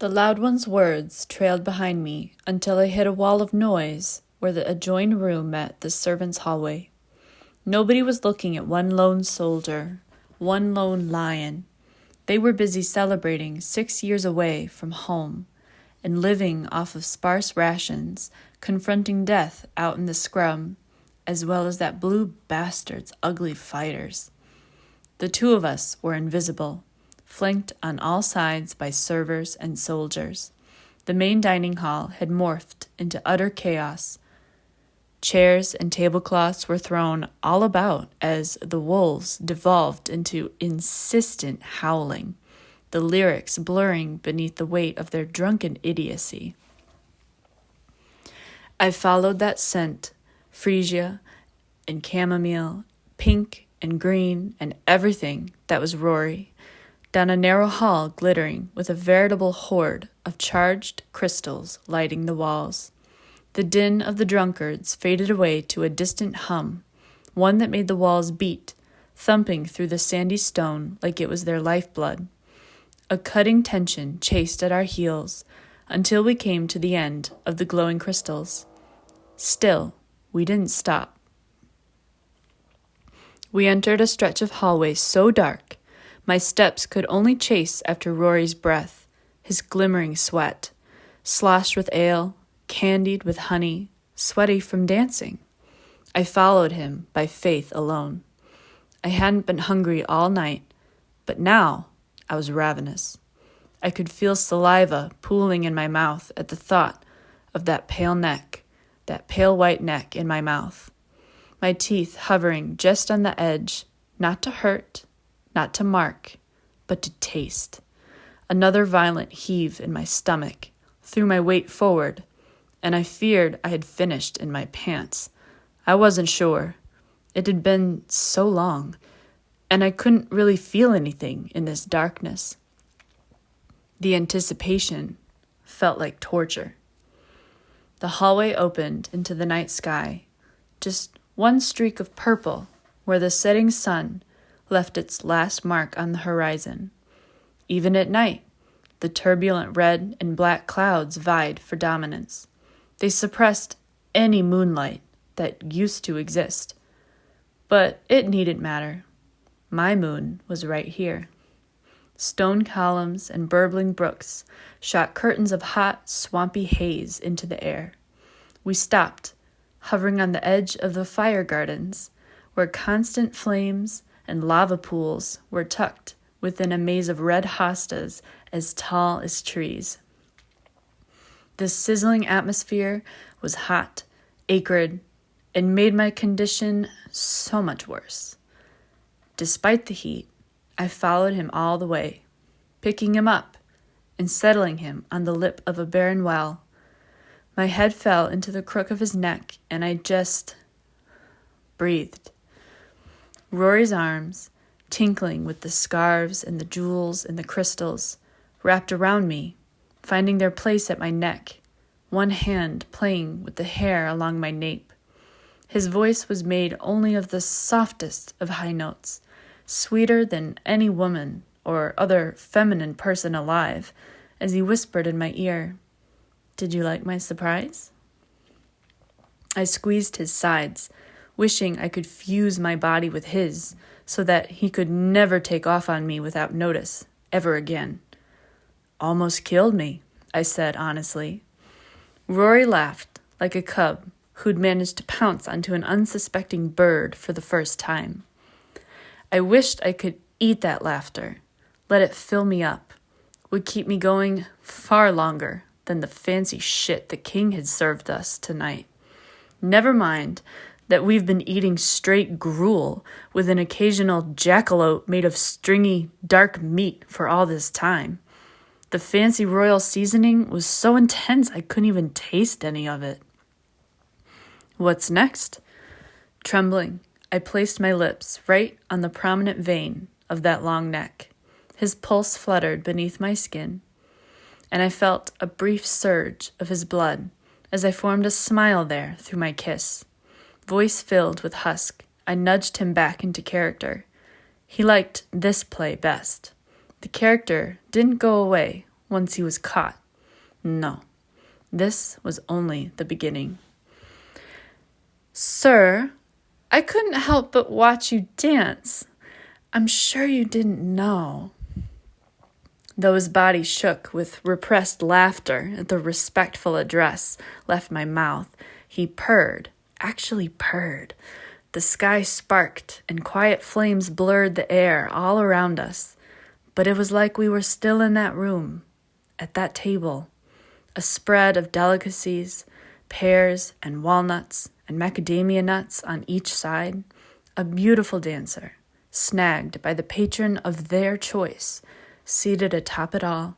The loud one's words trailed behind me until I hit a wall of noise where the adjoined room met the servants' hallway. Nobody was looking at one lone soldier, one lone lion. They were busy celebrating 6 years away from home and living off of sparse rations, confronting death out in the scrum, as well as that blue bastard's ugly fighters. The two of us were invisible, flanked on all sides by servers and soldiers. The main dining hall had morphed into utter chaos. Chairs and tablecloths were thrown all about as the wolves devolved into insistent howling, the lyrics blurring beneath the weight of their drunken idiocy. I followed that scent, freesia and chamomile, pink and green and everything that was Rory, down a narrow hall glittering with a veritable horde of charged crystals lighting the walls. The din of the drunkards faded away to a distant hum, one that made the walls beat, thumping through the sandy stone like it was their lifeblood. A cutting tension chased at our heels until we came to the end of the glowing crystals. Still, we didn't stop. We entered a stretch of hallway so dark, my steps could only chase after Rory's breath, his glimmering sweat, sloshed with ale, candied with honey, sweaty from dancing. I followed him by faith alone. I hadn't been hungry all night, but now I was ravenous. I could feel saliva pooling in my mouth at the thought of that pale neck, that pale white neck in my mouth. My teeth hovering just on the edge, not to hurt, not to mark, but to taste. Another violent heave in my stomach threw my weight forward, and I feared I had finished in my pants. I wasn't sure. It had been so long, and I couldn't really feel anything in this darkness. The anticipation felt like torture. The hallway opened into the night sky, just one streak of purple where the setting sun left its last mark on the horizon. Even at night, the turbulent red and black clouds vied for dominance. They suppressed any moonlight that used to exist. But it needn't matter. My moon was right here. Stone columns and burbling brooks shot curtains of hot, swampy haze into the air. We stopped, hovering on the edge of the fire gardens, where constant flames and lava pools were tucked within a maze of red hostas as tall as trees. The sizzling atmosphere was hot, acrid, and made my condition so much worse. Despite the heat, I followed him all the way, picking him up and settling him on the lip of a barren well. My head fell into the crook of his neck, and I just breathed. Rory's arms, tinkling with the scarves and the jewels and the crystals, wrapped around me, finding their place at my neck, one hand playing with the hair along my nape. His voice was made only of the softest of high notes, sweeter than any woman or other feminine person alive, as he whispered in my ear, "Did you like my surprise?" I squeezed his sides, wishing I could fuse my body with his so that he could never take off on me without notice, ever again. "Almost killed me," I said honestly. Rory laughed like a cub who'd managed to pounce onto an unsuspecting bird for the first time. I wished I could eat that laughter, let it fill me up, would keep me going far longer than the fancy shit the king had served us tonight. Never mind that we've been eating straight gruel with an occasional jackalope made of stringy, dark meat for all this time. The fancy royal seasoning was so intense I couldn't even taste any of it. What's next? Trembling, I placed my lips right on the prominent vein of that long neck. His pulse fluttered beneath my skin, and I felt a brief surge of his blood as I formed a smile there through my kiss. Voice filled with husk, I nudged him back into character. He liked this play best. The character didn't go away once he was caught. No, this was only the beginning. Sir, I couldn't help but watch you dance. I'm sure you didn't know. Though his body shook with repressed laughter at the respectful address left my mouth, he purred, actually purred. The sky sparked, and quiet flames blurred the air all around us. But it was like we were still in that room, at that table. A spread of delicacies, pears and walnuts and macadamia nuts on each side. A beautiful dancer, snagged by the patron of their choice, seated atop it all,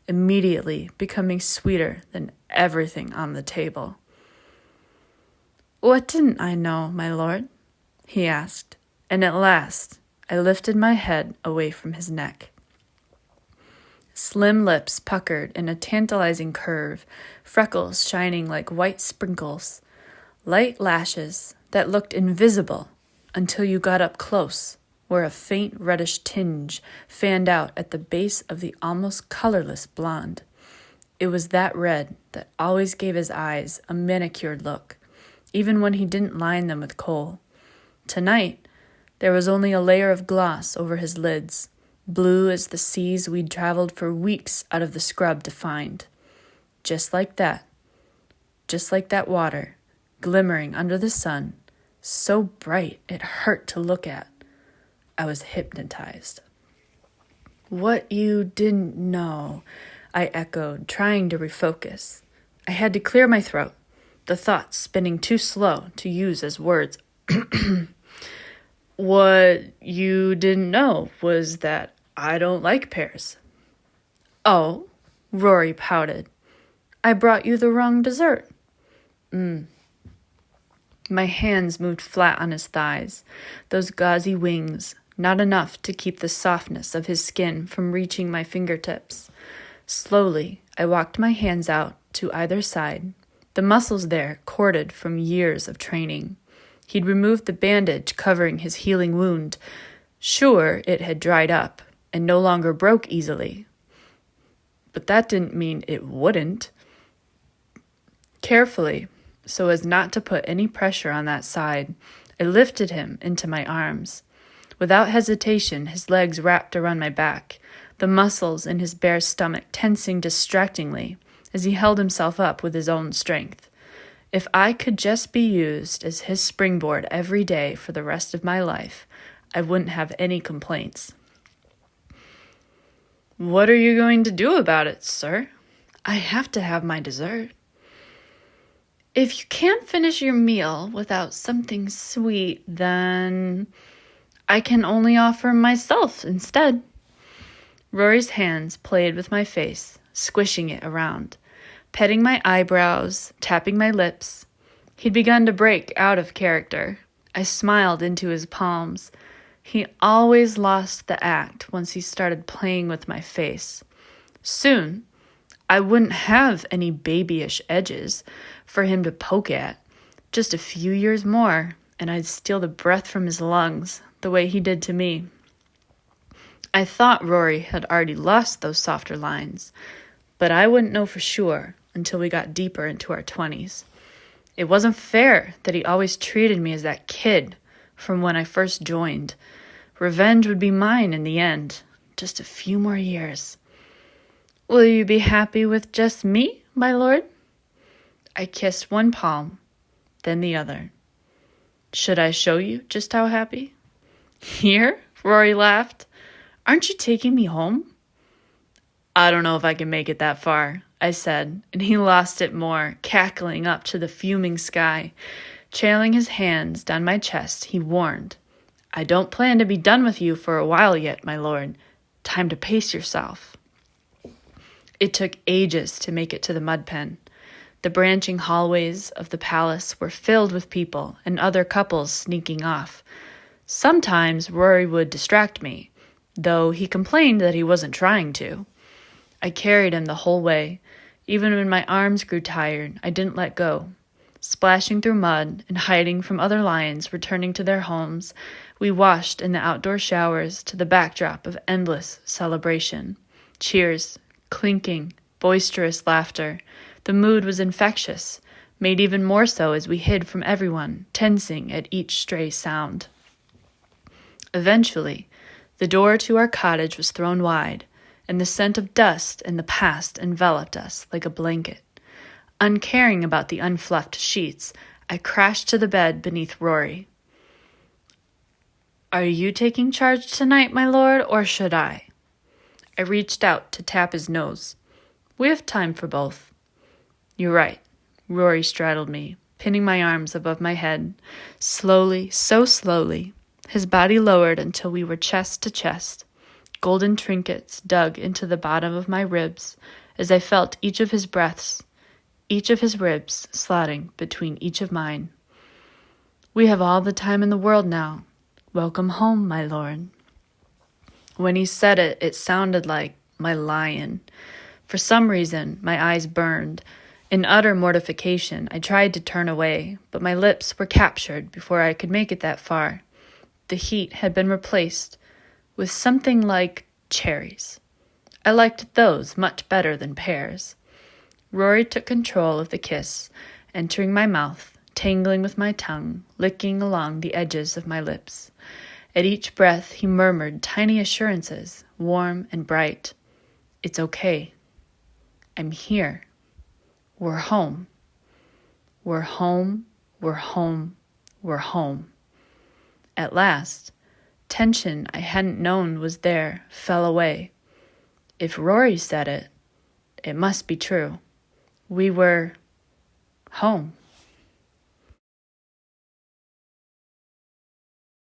immediately becoming sweeter than everything on the table. What didn't I know, my lord? He asked, and at last I lifted my head away from his neck. Slim lips puckered in a tantalizing curve, freckles shining like white sprinkles, light lashes that looked invisible until you got up close, where a faint reddish tinge fanned out at the base of the almost colorless blonde. It was that red that always gave his eyes a manicured look, even when he didn't line them with kohl. Tonight, there was only a layer of gloss over his lids, blue as the seas we'd traveled for weeks out of the scrub to find. Just like that water, glimmering under the sun, so bright it hurt to look at. I was hypnotized. What you didn't know, I echoed, trying to refocus. I had to clear my throat, the thoughts spinning too slow to use as words. What you didn't know was that I don't like pears. Oh, Rory pouted. I brought you the wrong dessert. My hands moved flat on his thighs, those gauzy wings, not enough to keep the softness of his skin from reaching my fingertips. Slowly, I walked my hands out to either side, the muscles there corded from years of training. He'd removed the bandage covering his healing wound. Sure, it had dried up and no longer broke easily. But that didn't mean it wouldn't. Carefully, so as not to put any pressure on that side, I lifted him into my arms. Without hesitation, his legs wrapped around my back, the muscles in his bare stomach tensing distractingly as he held himself up with his own strength. If I could just be used as his springboard every day for the rest of my life, I wouldn't have any complaints. What are you going to do about it, sir? I have to have my dessert. If you can't finish your meal without something sweet, then I can only offer myself instead. Rory's hands played with my face, squishing it around, petting my eyebrows, tapping my lips. He'd begun to break out of character. I smiled into his palms. He always lost the act once he started playing with my face. Soon, I wouldn't have any babyish edges for him to poke at. Just a few years more, and I'd steal the breath from his lungs, the way he did to me. I thought Rory had already lost those softer lines, but I wouldn't know for sure until we got deeper into our 20s. It wasn't fair that he always treated me as that kid from when I first joined. Revenge would be mine in the end. Just a few more years. Will you be happy with just me, my lord? I kissed one palm, then the other. Should I show you just how happy? Here? Rory laughed. Aren't you taking me home? I don't know if I can make it that far, I said, and he lost it more, cackling up to the fuming sky. Trailing his hands down my chest, he warned, I don't plan to be done with you for a while yet, my lord. Time to pace yourself. It took ages to make it to the mud pen. The branching hallways of the palace were filled with people and other couples sneaking off. Sometimes Rory would distract me, though he complained that he wasn't trying to. I carried him the whole way. Even when my arms grew tired, I didn't let go. Splashing through mud and hiding from other lions returning to their homes, we washed in the outdoor showers to the backdrop of endless celebration. Cheers, Clinking, boisterous laughter. The mood was infectious, made even more so as we hid from everyone, tensing at each stray sound. Eventually, the door to our cottage was thrown wide, and the scent of dust and the past enveloped us like a blanket. Uncaring about the unfluffed sheets, I crashed to the bed beneath Rory. "Are you taking charge tonight, my lord, or should I?" I reached out to tap his nose. "We have time for both." "You're right." Rory straddled me, pinning my arms above my head. Slowly, so slowly, his body lowered until we were chest to chest. Golden trinkets dug into the bottom of my ribs as I felt each of his breaths, each of his ribs slotting between each of mine. "We have all the time in the world now. Welcome home, my lord." When he said it, it sounded like "my lion." For some reason, my eyes burned. In utter mortification, I tried to turn away, but my lips were captured before I could make it that far. The heat had been replaced with something like cherries. I liked those much better than pears. Rory took control of the kiss, entering my mouth, tangling with my tongue, licking along the edges of my lips. At each breath, he murmured tiny assurances, warm and bright. "It's okay. I'm here. We're home. We're home. We're home. We're home." At last, tension I hadn't known was there fell away. If Rory said it, it must be true. We were home.